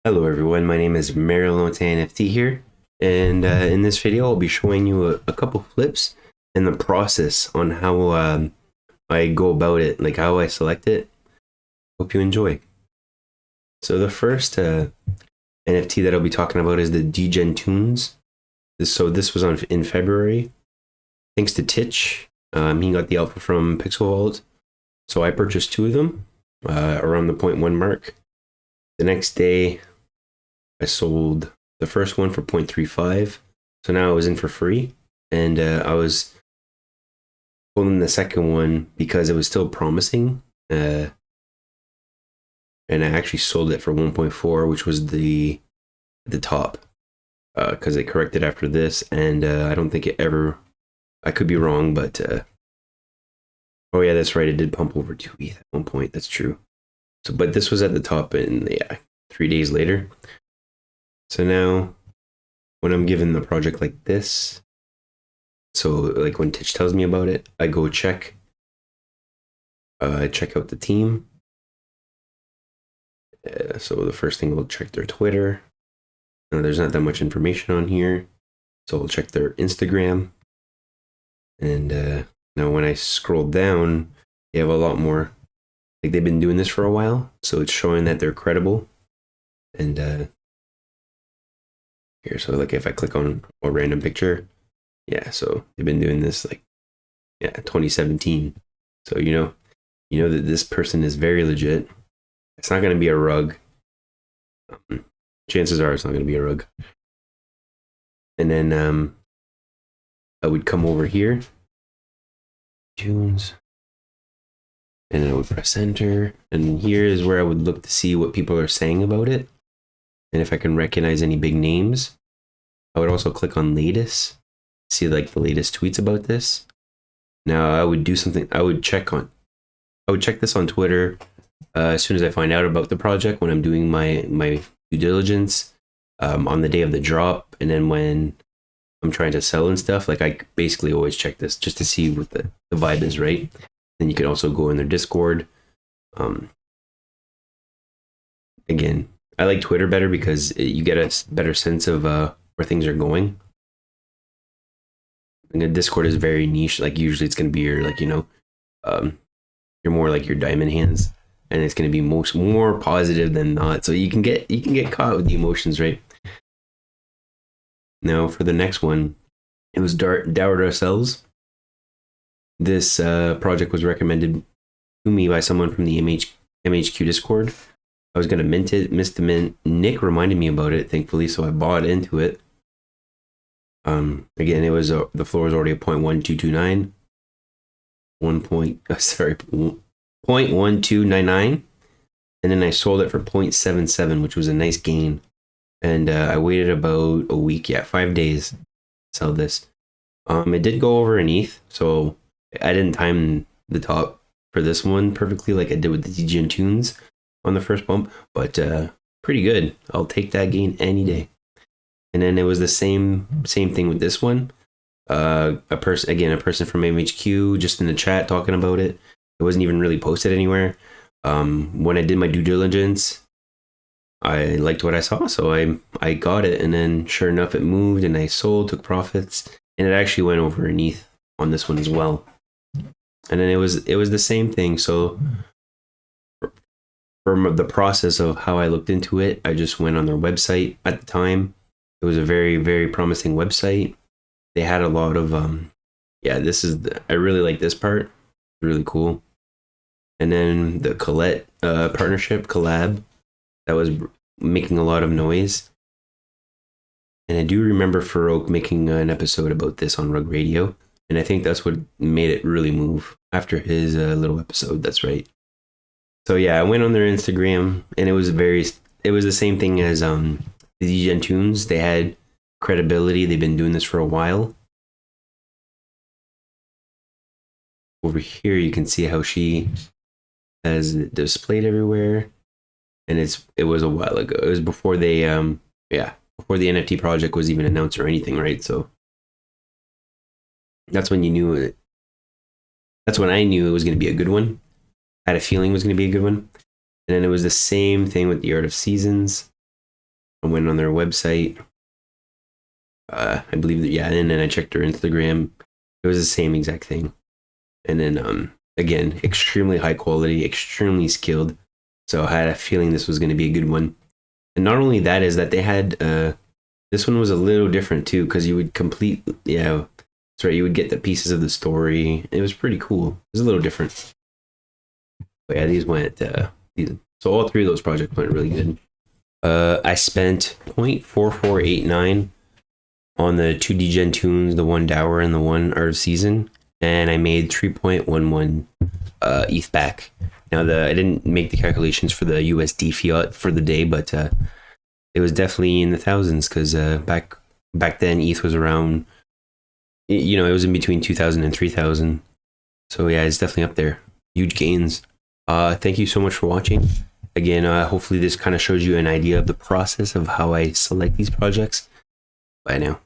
Hello everyone, my name is Marilyn NFT here, and in this video I'll be showing you a couple flips and the process on how I go about it, like how I select it. Hope you enjoy. So the first NFT that I'll be talking about is the Degen Tunes. This was in February, thanks to Titch. He got the alpha from Pixel Vault, so I purchased two of them around the 0.1 mark. The next day I sold the first one for 0.35, so now it was in for free, and I was holding the second one because it was still promising, and I actually sold it for 1.4, which was the top, because it corrected after this, and I don't think it ever. I could be wrong, but oh yeah, that's right. It did pump over 2 ETH at one point. That's true. So, but this was at the top, and yeah, 3 days later. So now, when I'm given the project like this, so like when Titch tells me about it, I go check out the team. So the first thing we'll check their Twitter. There's not that much information on here, so we'll check their Instagram. And now when I scroll down, they have a lot more. Like they've been doing this for a while, so it's showing that they're credible. And here, so like if I click on a random picture, yeah, so they've been doing this like 2017. So you know that this person is very legit. It's not going to be a rug. Chances are it's not going to be a rug. And then I would come over here, tunes, and I would press enter. And here is where I would look to see what people are saying about it, and if I can recognize any big names. I would also click on latest, see like the latest tweets about this. Now I would do something. I would check this on Twitter as soon as I find out about the project, when I'm doing my due diligence, on the day of the drop, and then when I'm trying to sell and stuff. Like I basically always check this just to see what the vibe is, right? Then you can also go in their Discord. Again, I like Twitter better because you get a better sense of where things are going. And the Discord is very niche. Like usually it's going to be your you're more like your diamond hands, and it's going to be more positive than not. So you can get caught with the emotions, right? Now for the next one, it was Dowered Ourselves. This project was recommended to me by someone from the MHQ Discord. I was going to mint it, missed the mint. Nick reminded me about it, thankfully, so I bought into it. Again, it was the floor was already a 0.1229. 0.1299, and then I sold it for 0.77, which was a nice gain. And I waited about a week, 5 days to sell this. It did go over an ETH, so I didn't time the top for this one perfectly like I did with the Degen Tunes on the first bump, but pretty good. I'll take that gain any day. And then it was the same thing with this one. A person from MHQ just in the chat talking about it. It wasn't even really posted anywhere. When I did my due diligence, I liked what I saw, so I got it, and then sure enough, it moved, and I sold, took profits, and it actually went over an ETH on this one as well. And then it was the same thing. So for the process of how I looked into it, I just went on their website at the time. It was a very, very promising website. They had a lot of I really like this part. Really cool. And then the Colette collab that was making a lot of noise. And I do remember Farouk making an episode about this on Rug Radio, and I think that's what made it really move after his little episode. That's right. So yeah, I went on their Instagram, and it was the same thing as the Degen Tunes. They had credibility. They've been doing this for a while. Over here, you can see how she has it displayed everywhere, and it was a while ago. It was before they before the NFT project was even announced or anything, right? So that's when you knew it. That's when I knew it was going to be a good one. I had a feeling it was going to be a good one. And then it was the same thing with the Art of Seasons. I went on their website. I believe that, yeah, and then I checked their Instagram. It was the same exact thing. And then again, extremely high quality, extremely skilled. So I had a feeling this was going to be a good one. And not only that, is that they had this one was a little different too, because you would complete, yeah, that's right, you would get the pieces of the story. It was pretty cool. It was a little different. But yeah, these went so all three of those projects went really good. I spent 0.4489 on the 2D Gen Tunes, the one Dower and the one Art of Season, and I made 3.11 ETH back. Now I didn't make the calculations for the USD fiat for the day, but it was definitely in the thousands, because back then ETH was around, it was in between 2,000 and 3,000. So yeah, it's definitely up there. Huge gains. Thank you so much for watching. Again, hopefully this kind of shows you an idea of the process of how I select these projects. Bye now.